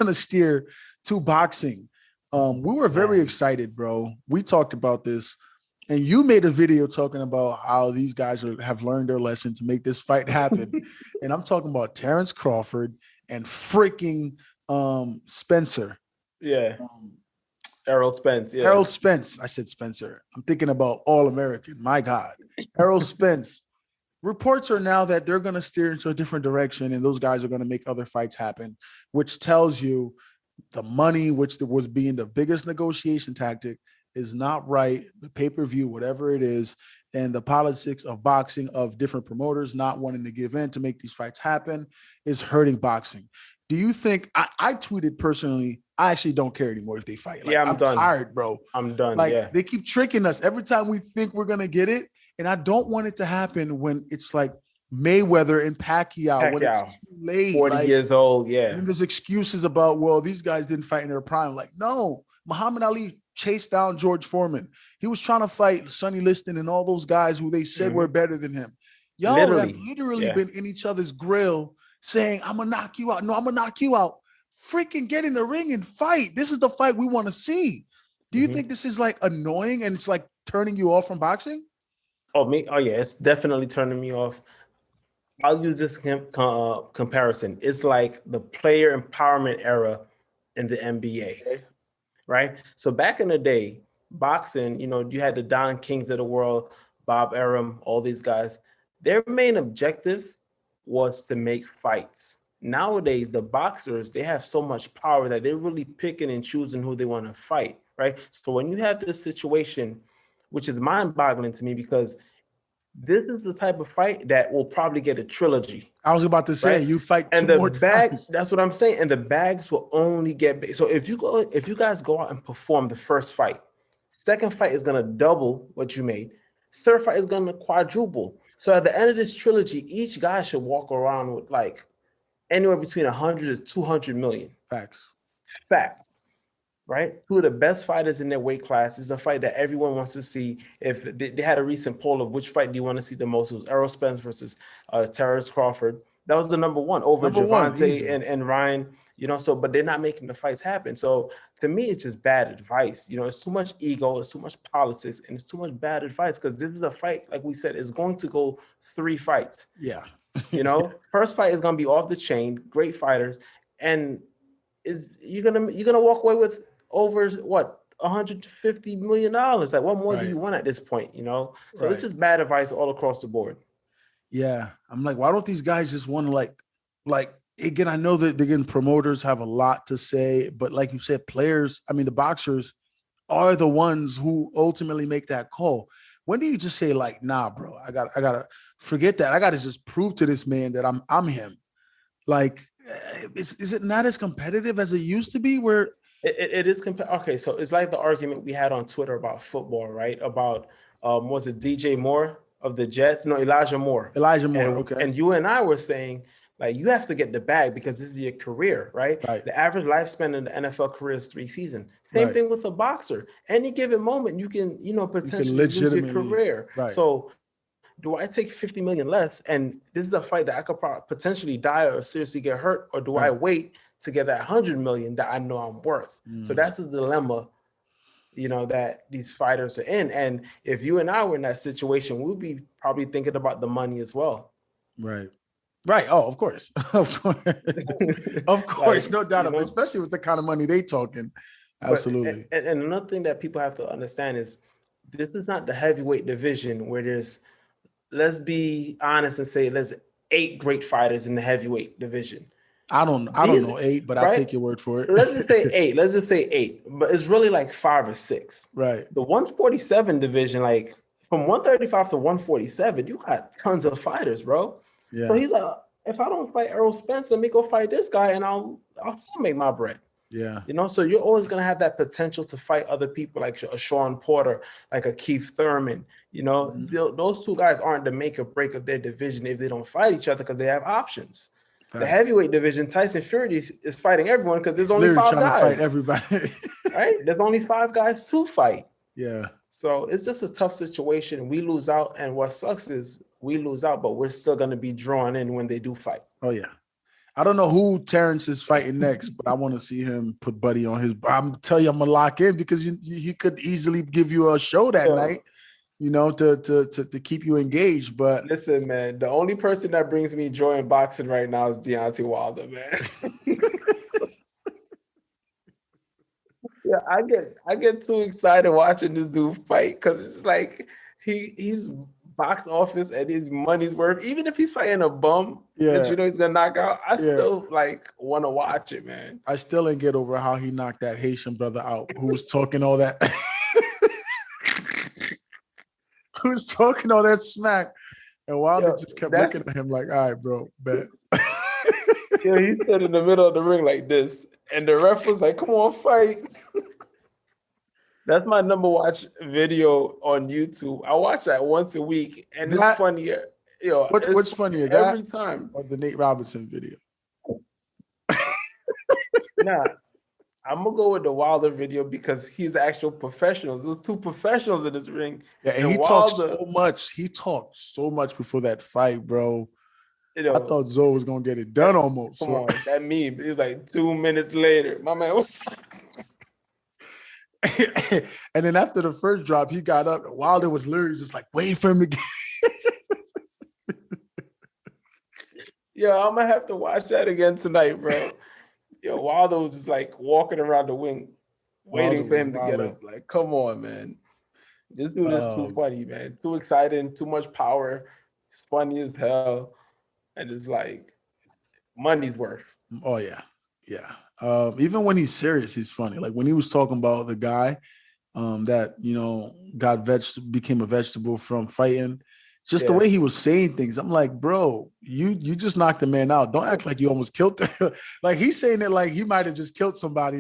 gonna steer to boxing. We were very excited, bro. We talked about this, and you made a video talking about how these guys have learned their lesson to make this fight happen. And I'm talking about Terrence Crawford and freaking Spencer. Yeah. Um, Errol Spence. Yeah. Errol Spence. I said Spencer. I'm thinking about All American. My God. Errol Spence. Reports are now that they're going to steer into a different direction and those guys are going to make other fights happen, which tells you the money, which was being the biggest negotiation tactic, is not right. The pay-per-view, whatever it is, and the politics of boxing, of different promoters not wanting to give in to make these fights happen, is hurting boxing. Do you think, I tweeted personally, I actually don't care anymore if they fight. Like, Yeah, I'm done. tired, bro. I'm done. Like, yeah. they keep tricking us every time we think we're going to get it. And I don't want it to happen when it's like Mayweather and Pacquiao. When it's too late. 40 like, years old, yeah. And there's excuses about, well, these guys didn't fight in their prime. Like, no, Muhammad Ali chased down George Foreman. He was trying to fight Sonny Liston and all those guys who they said were better than him. Y'all have literally been in each other's grill saying, I'm going to knock you out. No, I'm going to knock you out. Freaking get in the ring and fight. This is the fight we want to see. Do you think this is like annoying and it's like turning you off from boxing? Oh, me? Oh, yeah. It's definitely turning me off. I'll use this comparison. It's like the player empowerment era in the NBA, right? So back in the day, boxing, you had the Don Kings of the world, Bob Arum, all these guys. Their main objective was to make fights. Nowadays, the boxers, they have so much power that they're really picking and choosing who they want to fight, right? So when you have this situation, which is mind-boggling to me because this is the type of fight that will probably get a trilogy. I was about to say, right? You fight and two more times. That's what I'm saying. And the bags will only get big. So if you guys go out and perform the first fight, second fight is going to double what you made. Third fight is going to quadruple. So at the end of this trilogy, each guy should walk around with like anywhere between 100 to 200 million. Facts. Right? Two of the best fighters in their weight class. Is a fight that everyone wants to see. If they had a recent poll of which fight do you want to see the most, it was Errol Spence versus Terrence Crawford. That was the number one over Gervonta and Ryan. So but they're not making the fights happen. So to me, it's just bad advice. It's too much ego, it's too much politics, and it's too much bad advice because this is a fight, like we said, is going to go 3 fights. Yeah. First fight is gonna be off the chain, great fighters, and you're gonna walk away with over what $150 million. Like, what more do you want at this point? So it's just bad advice all across the board. Yeah, I'm like, why don't these guys just want to like again? I know that again, promoters have a lot to say, but like you said, players, I mean, the boxers are the ones who ultimately make that call. When do you just say like, nah, bro, I gotta forget that. I gotta just prove to this man that I'm him. Like, is it not as competitive as it used to be? Where it is okay, so it's like the argument we had on Twitter about football, right? About was it DJ Moore of the Jets? No, Elijah Moore. Okay. And you and I were saying, like, you have to get the bag because this is your career, right? The average lifespan in the NFL career is 3 seasons. Same thing with a boxer. Any given moment, you can, potentially lose your career. So do I take 50 million less? And this is a fight that I could potentially die or seriously get hurt, or do I wait to get that 100 million that I know I'm worth? So that's a dilemma, that these fighters are in. And if you and I were in that situation, we'd be probably thinking about the money as well. Right. Oh, of course. Of course. No doubt about it, especially with the kind of money they talking. Absolutely. And another thing that people have to understand is this is not the heavyweight division where there's, let's be honest and say, there's 8 great fighters in the heavyweight division. I don't know 8, but I'll take your word for it. Let's just say 8. But it's really like 5 or 6. Right. The 147 division, like from 135 to 147, you got tons of fighters, bro. Yeah. So he's like, if I don't fight Errol Spence, let me go fight this guy and I'll still make my bread. Yeah. So you're always going to have that potential to fight other people like a Sean Porter, like a Keith Thurman. Those 2 guys aren't the make or break of their division if they don't fight each other because they have options. The heavyweight division, Tyson Fury is fighting everyone because there's only 5 guys. To fight everybody. Right? There's only 5 guys to fight. Yeah. So it's just a tough situation. We lose out, and what sucks is we lose out, but we're still going to be drawn in when they do fight. Oh, yeah. I don't know who Terrence is fighting next, but I want to see him put Buddy on his. I'm telling you, I'm gonna lock in because he could easily give you a show that night, to keep you engaged. But listen, man, the only person that brings me joy in boxing right now is Deontay Wilder, man. Yeah, I get too excited watching this dude fight because it's like he's box office and his money's worth. Even if he's fighting a bum that he's gonna knock out, I still like want to watch it, man. I still ain't get over how he knocked that Haitian brother out who was talking all that. Who was talking all that smack, and Wilder just kept looking at him like, "All right, bro, bet." Yeah, he stood in the middle of the ring like this, and the ref was like, "Come on, fight." That's my number watch video on YouTube. I watch that once a week, and it's funnier. What's funnier, every that time or the Nate Robinson video? Nah, I'm gonna go with the Wilder video because he's actual professionals. There's two professionals in this ring. Yeah, and he talked so much. He talked so much before that fight, bro. I thought Zoe was gonna get it done almost. Come on, that meme. It was like 2 minutes later. My man was. And then after the first drop, he got up. Wilder was literally just like, wait for him to get. Yeah, I'm gonna have to watch that again tonight, bro. Yo, Wilder was just like walking around the wing, waiting for him to get up. Like, come on, man. This dude is too funny, man. Too exciting, too much power. He's funny as hell. And it's like money's worth. Oh, yeah. Yeah. Even when he's serious, he's funny. Like when he was talking about the guy that, became a vegetable from fighting, just the way he was saying things. I'm like, bro, you just knocked the man out. Don't act like you almost killed him. Like he's saying it like he might have just killed somebody.